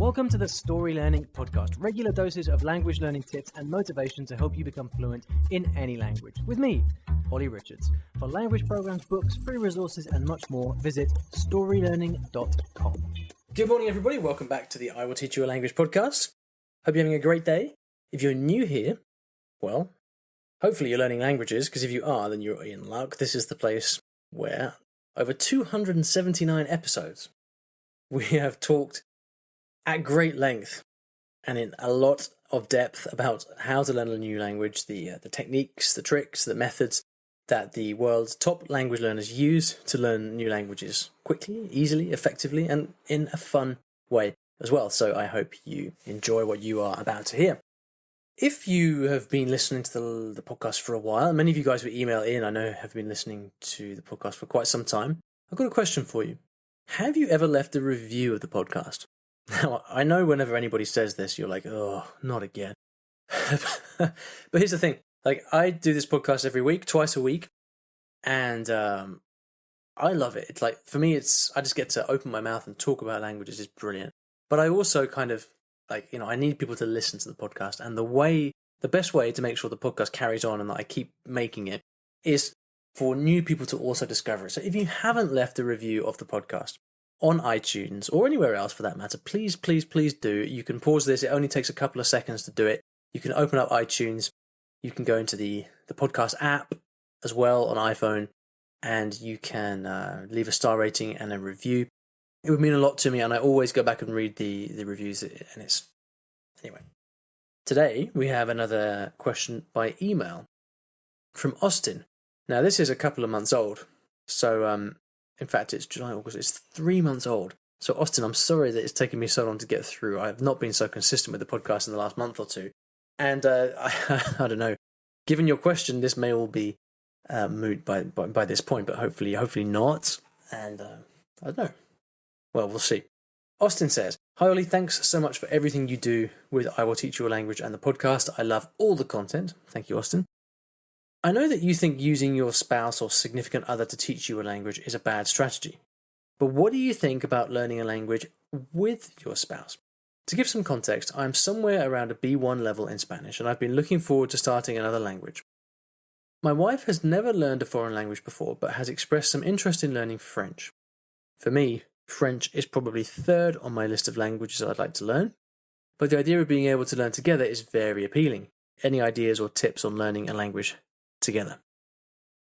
Welcome to the Story Learning Podcast, regular doses of language learning tips and motivation to help you become fluent in any language. With me, Olly Richards. For language programs, books, free resources, and much more, visit StoryLearning.com. Good morning, everybody. Welcome back to the I Will Teach You a Language podcast. Hope you're having a great day. If you're new here, well, hopefully you're learning languages, because if you are, then you're in luck. This is the place where, over 279 episodes, we have talked at great length and in a lot of depth about how to learn a new language, the techniques, the tricks, the methods that the world's top language learners use to learn new languages quickly, easily, effectively, and in a fun way as well. So I hope you enjoy what you are about to hear. If you have been listening to the podcast for a while, many of you guys who email in, I know, have been listening to the podcast for quite some time. I've got a question for you. Have you ever left a review of the podcast? Now, I know whenever anybody says this, you're like, oh, not again. But here's the thing. Like, I do this podcast every week, twice a week, and I love it. It's like, for me, I just get to open my mouth and talk about languages is brilliant. But I also kind of, I need people to listen to the podcast. And the best way to make sure the podcast carries on and that I keep making it is for new people to also discover it. So if you haven't left a review of the podcast on iTunes or anywhere else for that matter, please, please, please do. You can pause this. It only takes a couple of seconds to do it. You can open up iTunes. You can go into the podcast app as well on iPhone, and you can leave a star rating and a review. It would mean a lot to me, and I always go back and read the reviews, and it's... Anyway, today we have another question by email from Austin. Now, this is a couple of months old, so in fact, it's July, August, it's 3 months old. So, Austin, I'm sorry that it's taken me so long to get through. I've not been so consistent with the podcast in the last month or two. And I don't know, given your question, this may all be moot by this point, but hopefully not. And I don't know. Well, we'll see. Austin says, "Hi, Olly, thanks so much for everything you do with I Will Teach You a Language and the podcast. I love all the content." Thank you, Austin. "I know that you think using your spouse or significant other to teach you a language is a bad strategy. But what do you think about learning a language with your spouse? To give some context, I'm somewhere around a B1 level in Spanish, and I've been looking forward to starting another language. My wife has never learned a foreign language before, but has expressed some interest in learning French. For me, French is probably third on my list of languages I'd like to learn, but the idea of being able to learn together is very appealing. Any ideas or tips on learning a language together?"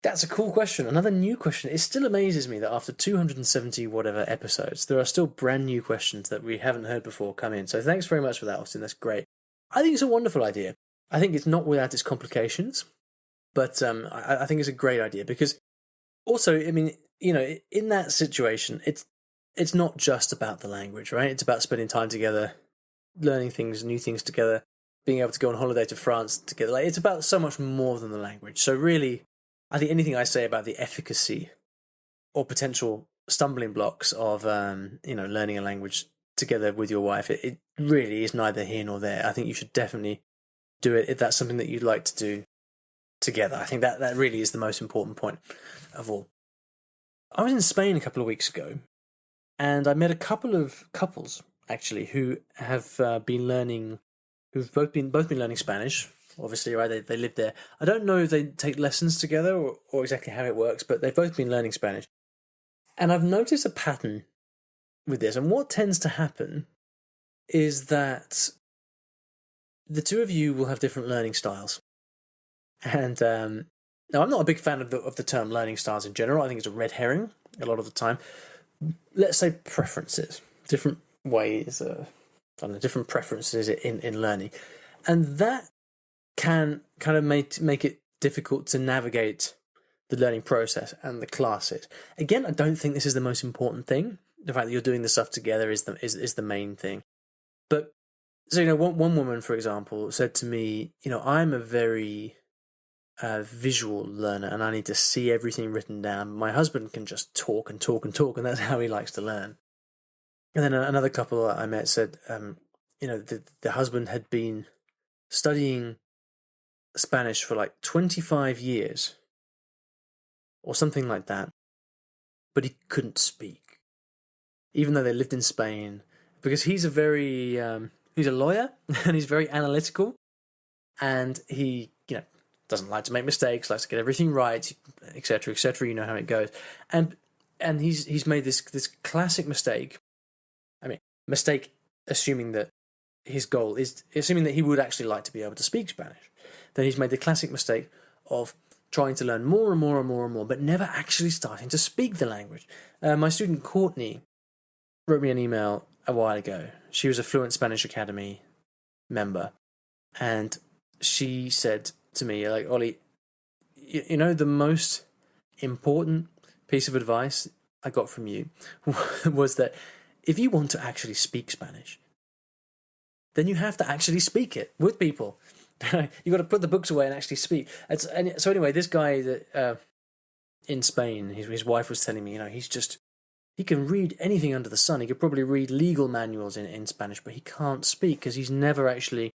That's a cool question. Another new question. It still amazes me that after 270 whatever episodes, there are still brand new questions that we haven't heard before come in. So thanks very much for that, Austin. That's great. I think it's a wonderful idea. I think it's not without its complications, but I think it's a great idea because also, I mean, in that situation, it's not just about the language, right? It's about spending time together, learning things, new things together, being able to go on holiday to France together. Like, it's about so much more than the language. So really, I think anything I say about the efficacy or potential stumbling blocks of, learning a language together with your wife, it really is neither here nor there. I think you should definitely do it if that's something that you'd like to do together. I think that really is the most important point of all. I was in Spain a couple of weeks ago, and I met a couple of couples, actually, who have who've both been learning Spanish, obviously, right? They live there. I don't know if they take lessons together or exactly how it works, but they've both been learning Spanish. And I've noticed a pattern with this. And what tends to happen is that the two of you will have different learning styles. And now, I'm not a big fan of the term learning styles in general. I think it's a red herring a lot of the time. Let's say preferences, different ways, different preferences in learning. And that can kind of make it difficult to navigate the learning process and the classes. Again, I don't think this is the most important thing. The fact that you're doing the stuff together is the main thing. But so one woman, for example, said to me, I'm a very visual learner, and I need to see everything written down. My husband can just talk and talk and talk, and that's how he likes to learn. And then another couple I met said, the husband had been studying Spanish for like 25 years or something like that, but he couldn't speak. Even though they lived in Spain, because he's he's a lawyer and he's very analytical, and he doesn't like to make mistakes, likes to get everything right, etc., etc. You know how it goes, and he's made this classic mistake. I mean, mistake assuming that his goal is assuming that he would actually like to be able to speak Spanish. Then he's made the classic mistake of trying to learn more and more and more and more, but never actually starting to speak the language. My student Courtney wrote me an email a while ago. She was a Fluent Spanish Academy member, and she said to me, like, Ollie, the most important piece of advice I got from you was that if you want to actually speak Spanish, then you have to actually speak it with people. You got to put the books away and actually speak. So anyway, this guy that in Spain, his wife was telling me, he can read anything under the sun. He could probably read legal manuals in Spanish, but he can't speak because he's never actually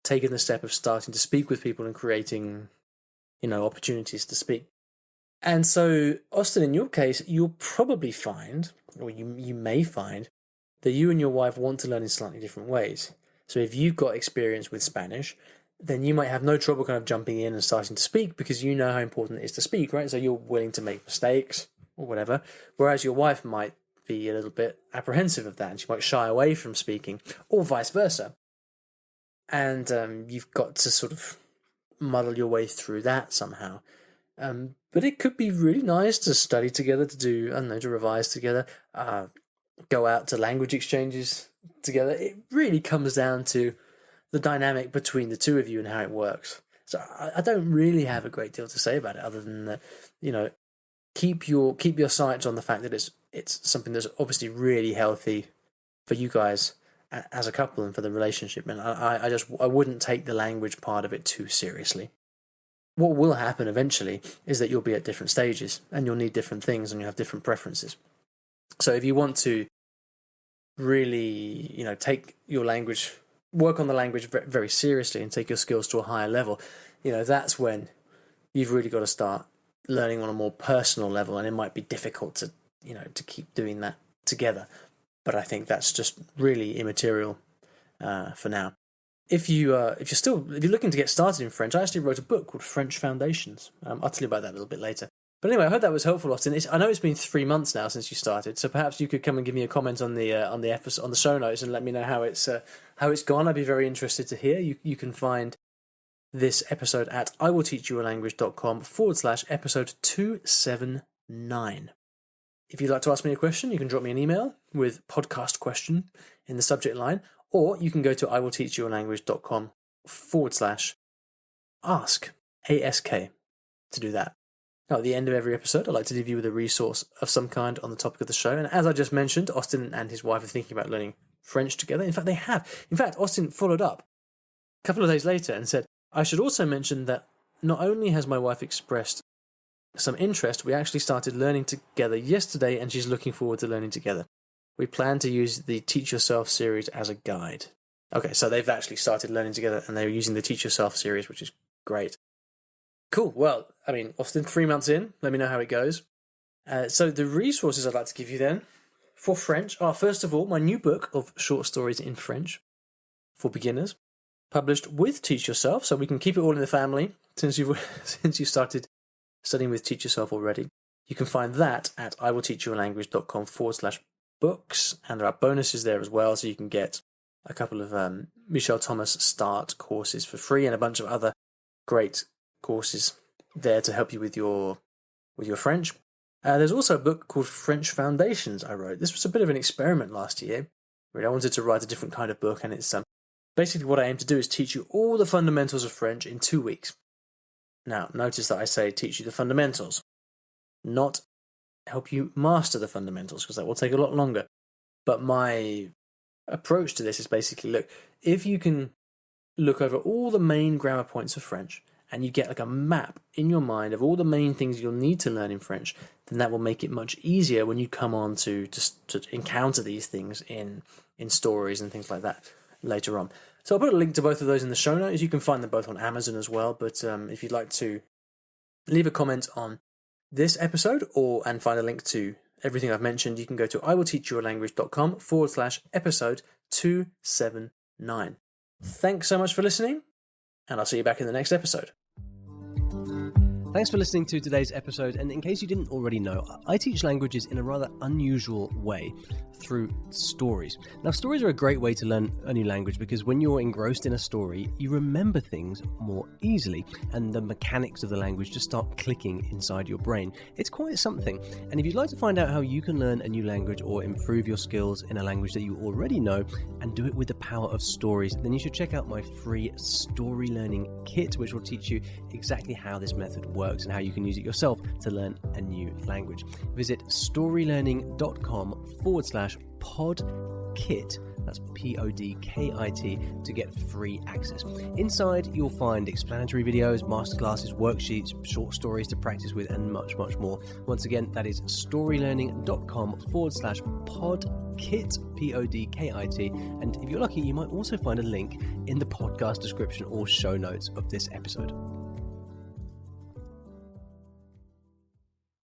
taken the step of starting to speak with people and creating, opportunities to speak. And so, Austin, in your case, you'll probably find, or you may find, that you and your wife want to learn in slightly different ways. So if you've got experience with Spanish, then you might have no trouble kind of jumping in and starting to speak because you know how important it is to speak, right? So you're willing to make mistakes or whatever, whereas your wife might be a little bit apprehensive of that and she might shy away from speaking, or vice versa. And you've got to sort of muddle your way through that somehow. But it could be really nice to study together, to revise together, go out to language exchanges together. It really comes down to the dynamic between the two of you and how it works. So I don't really have a great deal to say about it other than that, keep your sights on the fact that it's something that's obviously really healthy for you guys as a couple and for the relationship. And I wouldn't take the language part of it too seriously. What will happen eventually is that you'll be at different stages and you'll need different things and you have different preferences. So if you want to really, take your language, work on the language very seriously and take your skills to a higher level, that's when you've really got to start learning on a more personal level, and it might be difficult to keep doing that together. But I think that's just really immaterial for now. If you're looking to get started in French, I actually wrote a book called French Foundations. I'll tell you about that a little bit later. But anyway, I hope that was helpful, Austin. I know it's been 3 months now since you started, so perhaps you could come and give me a comment on the episode, on the show notes, and let me know how it's gone. I'd be very interested to hear. You can find this episode at iwillteachyoualanguage.com/episode 279. If you'd like to ask me a question, you can drop me an email with podcast question in the subject line, or you can go to iwillteachyoualanguage.com/ask, ASK, to do that. Now, at the end of every episode, I like to leave you with a resource of some kind on the topic of the show. And as I just mentioned, Austin and his wife are thinking about learning French together. In fact, they have. In fact, Austin followed up a couple of days later and said, I should also mention that not only has my wife expressed some interest, we actually started learning together yesterday and she's looking forward to learning together. We plan to use the Teach Yourself series as a guide. Okay, so they've actually started learning together and they're using the Teach Yourself series, which is great. Cool. Well, Austin, 3 months in, let me know how it goes. So the resources I'd like to give you then for French are, first of all, my new book of short stories in French for beginners, published with Teach Yourself, so we can keep it all in the family since you started studying with Teach Yourself already. You can find that at iwillteachyoualanguage.com/books, and there are bonuses there as well, so you can get a couple of Michel Thomas Start courses for free and a bunch of other great courses there to help you with your French. There's also a book called French Foundations I wrote. This was a bit of an experiment last year. Really, I wanted to write a different kind of book, and it's basically what I aim to do is teach you all the fundamentals of French in 2 weeks. Now, notice that I say teach you the fundamentals, not help you master the fundamentals, because that will take a lot longer. But my approach to this is basically, look, if you can look over all the main grammar points of French, and you get like a map in your mind of all the main things you'll need to learn in French, then that will make it much easier when you come on to encounter these things in stories and things like that later on. So I'll put a link to both of those in the show notes. You can find them both on Amazon as well. But if you'd like to leave a comment on this episode and find a link to everything I've mentioned, you can go to iwillteachyoualanguage.com/episode 279. Thanks so much for listening, and I'll see you back in the next episode. Thanks for listening to today's episode, and in case you didn't already know, I teach languages in a rather unusual way through stories. Now, stories are a great way to learn a new language because when you're engrossed in a story, you remember things more easily, and the mechanics of the language just start clicking inside your brain. It's quite something, and if you'd like to find out how you can learn a new language or improve your skills in a language that you already know and do it with the power of stories, then you should check out my free Story Learning Kit, which will teach you exactly how this method works and how you can use it yourself to learn a new language. Visit storylearning.com/podkit, that's PODKIT, to get free access. Inside, you'll find explanatory videos, masterclasses, worksheets, short stories to practice with, and much, much more. Once again, that is storylearning.com/podkit, PODKIT. And if you're lucky, you might also find a link in the podcast description or show notes of this episode.